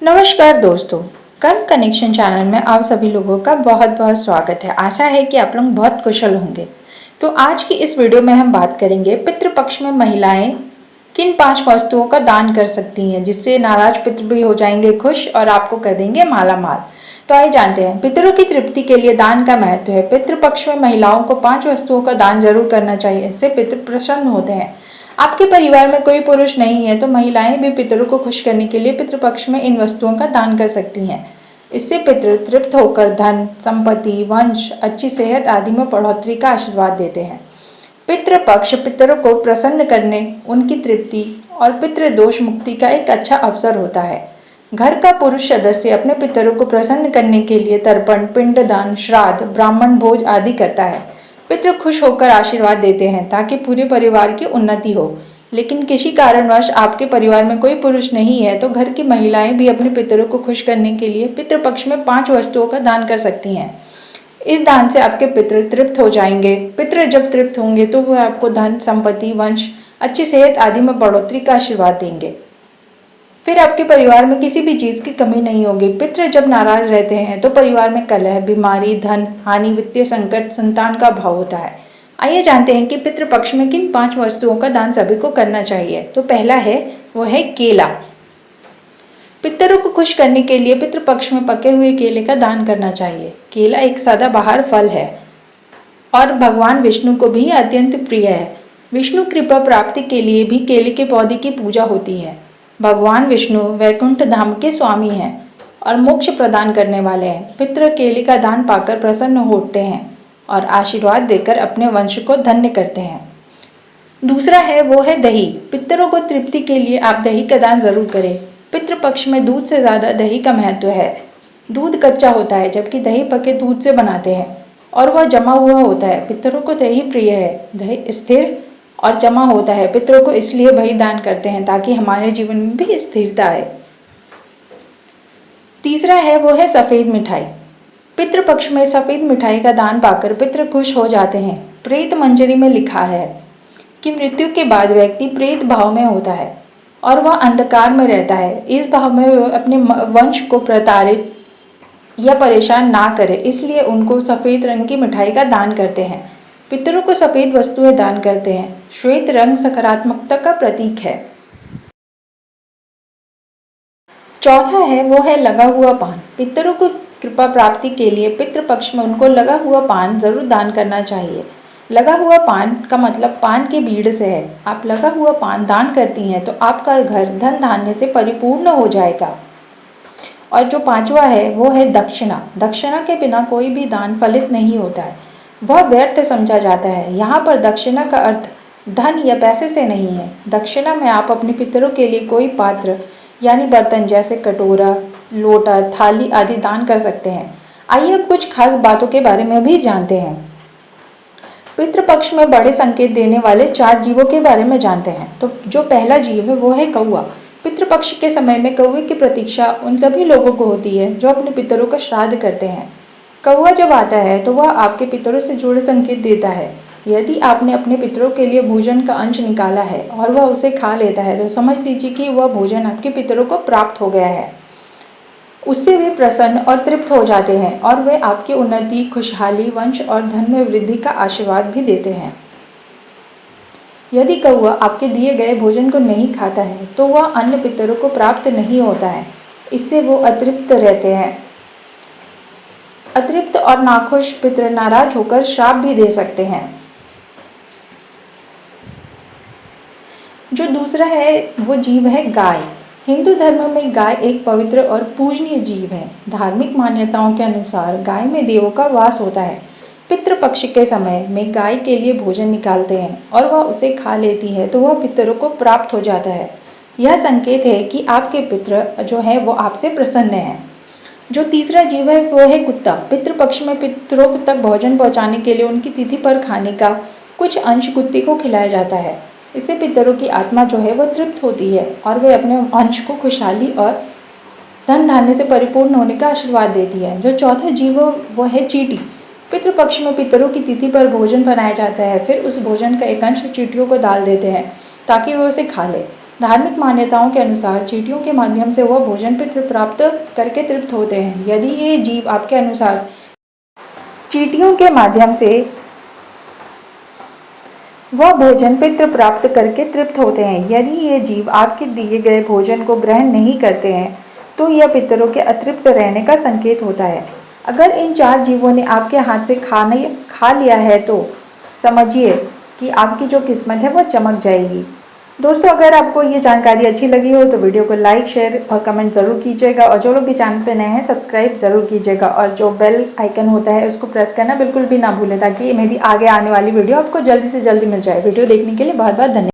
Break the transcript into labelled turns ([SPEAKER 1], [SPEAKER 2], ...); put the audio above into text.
[SPEAKER 1] नमस्कार दोस्तों, कर्म कनेक्शन चैनल में आप सभी लोगों का बहुत बहुत स्वागत है। आशा है कि आप लोग बहुत कुशल होंगे। तो आज की इस वीडियो में हम बात करेंगे पितृपक्ष में महिलाएं किन 5 वस्तुओं का दान कर सकती हैं जिससे नाराज पितृ भी हो जाएंगे खुश और आपको कर देंगे माला माल। तो आइए जानते हैं पितरों की तृप्ति के लिए दान का महत्व है। पितृपक्ष में महिलाओं को 5 वस्तुओं का दान जरूर करना चाहिए, इससे पितृ प्रसन्न होते हैं। आपके परिवार में कोई पुरुष नहीं है तो महिलाएं भी पितरों को खुश करने के लिए पितृपक्ष में इन वस्तुओं का दान कर सकती हैं। इससे पितृ तृप्त होकर धन, संपत्ति, वंश, अच्छी सेहत आदि में बढ़ोतरी का आशीर्वाद देते हैं। पितृपक्ष पितरों को प्रसन्न करने, उनकी तृप्ति और पितृ दोष मुक्ति का एक अच्छा अवसर होता है। घर का पुरुष सदस्य अपने पितरों को प्रसन्न करने के लिए तर्पण, पिंडदान, श्राद्ध, ब्राह्मण भोज आदि करता है। पितृ खुश होकर आशीर्वाद देते हैं ताकि पूरे परिवार की उन्नति हो। लेकिन किसी कारणवश आपके परिवार में कोई पुरुष नहीं है तो घर की महिलाएं भी अपने पितरों को खुश करने के लिए पितृपक्ष में 5 वस्तुओं का दान कर सकती हैं। इस दान से आपके पितृ तृप्त हो जाएंगे। पितृ जब तृप्त होंगे तो वह आपको धन, संपत्ति, वंश, अच्छी सेहत आदि में बढ़ोतरी का आशीर्वाद देंगे। फिर आपके परिवार में किसी भी चीज की कमी नहीं होगी। पितृ जब नाराज रहते हैं तो परिवार में कलह, बीमारी, धन हानि, वित्तीय संकट, संतान का अभाव होता है। आइए जानते हैं कि पितृपक्ष में किन 5 वस्तुओं का दान सभी को करना चाहिए। तो पहला है वो है केला। पितरों को खुश करने के लिए पितृपक्ष में पके हुए केले का दान करना चाहिए। केला एक सदाबहार फल है और भगवान विष्णु को भी अत्यंत प्रिय है। विष्णु कृपा प्राप्ति के लिए भी केले के पौधे की पूजा होती है। भगवान विष्णु वैकुंठ धाम के स्वामी हैं और मोक्ष प्रदान करने वाले हैं। पितृ केले का दान पाकर प्रसन्न होते हैं और आशीर्वाद देकर अपने वंश को धन्य करते हैं। दूसरा है वो है दही। पितरों को तृप्ति के लिए आप दही का दान जरूर करें। पितृपक्ष में दूध से ज़्यादा दही का महत्व है। दूध कच्चा होता है जबकि दही पके दूध से बनाते हैं और वह जमा हुआ होता है। पितरों को दही प्रिय है। दही स्थिर और जमा होता है। पितरों को इसलिए वही दान करते हैं ताकि हमारे जीवन में भी स्थिरता आए। तीसरा है वो है सफ़ेद मिठाई। पितृपक्ष में सफ़ेद मिठाई का दान पाकर पितृ खुश हो जाते हैं। प्रेत मंजरी में लिखा है कि मृत्यु के बाद व्यक्ति प्रेत भाव में होता है और वह अंधकार में रहता है। इस भाव में वह अपने वंश को प्रताड़ित या परेशान ना करे, इसलिए उनको सफ़ेद रंग की मिठाई का दान करते हैं। पितरों को सफ़ेद वस्तुएं दान करते हैं। श्वेत रंग सकारात्मकता का प्रतीक है। चौथा है वो है लगा हुआ पान। पितरों को कृपा प्राप्ति के लिए पितृपक्ष में उनको लगा हुआ पान जरूर दान करना चाहिए। लगा हुआ पान का मतलब पान के बीड़ से है। आप लगा हुआ पान दान करती हैं तो आपका घर धन धान्य से परिपूर्ण हो जाएगा। और जो 5वां है वो है दक्षिणा। दक्षिणा के बिना कोई भी दान फलित नहीं होता है, वह व्यर्थ समझा जाता है। यहाँ पर दक्षिणा का अर्थ धन या पैसे से नहीं है। दक्षिणा में आप अपने पितरों के लिए कोई पात्र यानी बर्तन जैसे कटोरा, लोटा, थाली आदि दान कर सकते हैं। आइए अब कुछ खास बातों के बारे में भी जानते हैं। पितृपक्ष में बड़े संकेत देने वाले 4 जीवों के बारे में जानते हैं। तो जो पहला जीव है वो है कौवा। पितृपक्ष के समय में कौवे की प्रतीक्षा उन सभी लोगों को होती है जो अपने पितरों का श्राद्ध करते हैं। कौवा जब आता है तो वह आपके पितरों से जुड़े संकेत देता है। यदि आपने अपने पितरों के लिए भोजन का अंश निकाला है और वह उसे खा लेता है तो समझ लीजिए कि वह भोजन आपके पितरों को प्राप्त हो गया है। उससे वे प्रसन्न और तृप्त हो जाते हैं और वे आपकी उन्नति, खुशहाली, वंश और धन में वृद्धि का आशीर्वाद भी देते हैं। यदि कौवा आपके दिए गए भोजन को नहीं खाता है तो वह अन्य पितरों को प्राप्त नहीं होता है। इससे वो अतृप्त रहते हैं। अतृप्त और नाखुश पितृ नाराज होकर श्राप भी दे सकते हैं। जो दूसरा है वो जीव है गाय। हिंदू धर्म में गाय एक पवित्र और पूजनीय जीव है। धार्मिक मान्यताओं के अनुसार गाय में देवों का वास होता है। पितृपक्ष के समय में गाय के लिए भोजन निकालते हैं और वह उसे खा लेती है तो वह पितरों को प्राप्त हो जाता है। यह संकेत है कि आपके पितृ जो है वो आपसे प्रसन्न हैं। जो तीसरा जीव है वो है कुत्ता। पितृपक्ष में पितरों तक भोजन पहुंचाने के लिए उनकी तिथि पर खाने का कुछ अंश कुत्ते को खिलाया जाता है। इससे पितरों की आत्मा जो है वो तृप्त होती है और वे अपने अंश को खुशहाली और धन धान्य से परिपूर्ण होने का आशीर्वाद देती है। जो चौथा जीव वो है चींटी। पितृपक्ष में पितरों की तिथि पर भोजन बनाया जाता है, फिर उस भोजन का एक अंश चींटियों को डाल देते हैं ताकि वे उसे खा ले। धार्मिक मान्यताओं के अनुसार चींटियों के माध्यम से वह भोजन पितृ प्राप्त करके तृप्त होते हैं। यदि ये जीव आपके अनुसार चींटियों के माध्यम से वह भोजन पितृ प्राप्त करके तृप्त होते हैं। यदि ये जीव आपके दिए गए भोजन को ग्रहण नहीं करते हैं तो यह पितरों के अतृप्त रहने का संकेत होता है। अगर इन 4 जीवों ने आपके हाथ से खा लिया है तो समझिए कि आपकी जो किस्मत है वो चमक जाएगी। दोस्तों, अगर आपको ये जानकारी अच्छी लगी हो तो वीडियो को लाइक, शेयर और कमेंट ज़रूर कीजिएगा और जो लोग भी चैनल पर नए हैं सब्सक्राइब ज़रूर कीजिएगा और जो बेल आइकन होता है उसको प्रेस करना बिल्कुल भी ना भूलें ताकि मेरी आगे आने वाली वीडियो आपको जल्दी से जल्दी मिल जाए। वीडियो देखने के लिए बहुत बहुत धन्यवाद।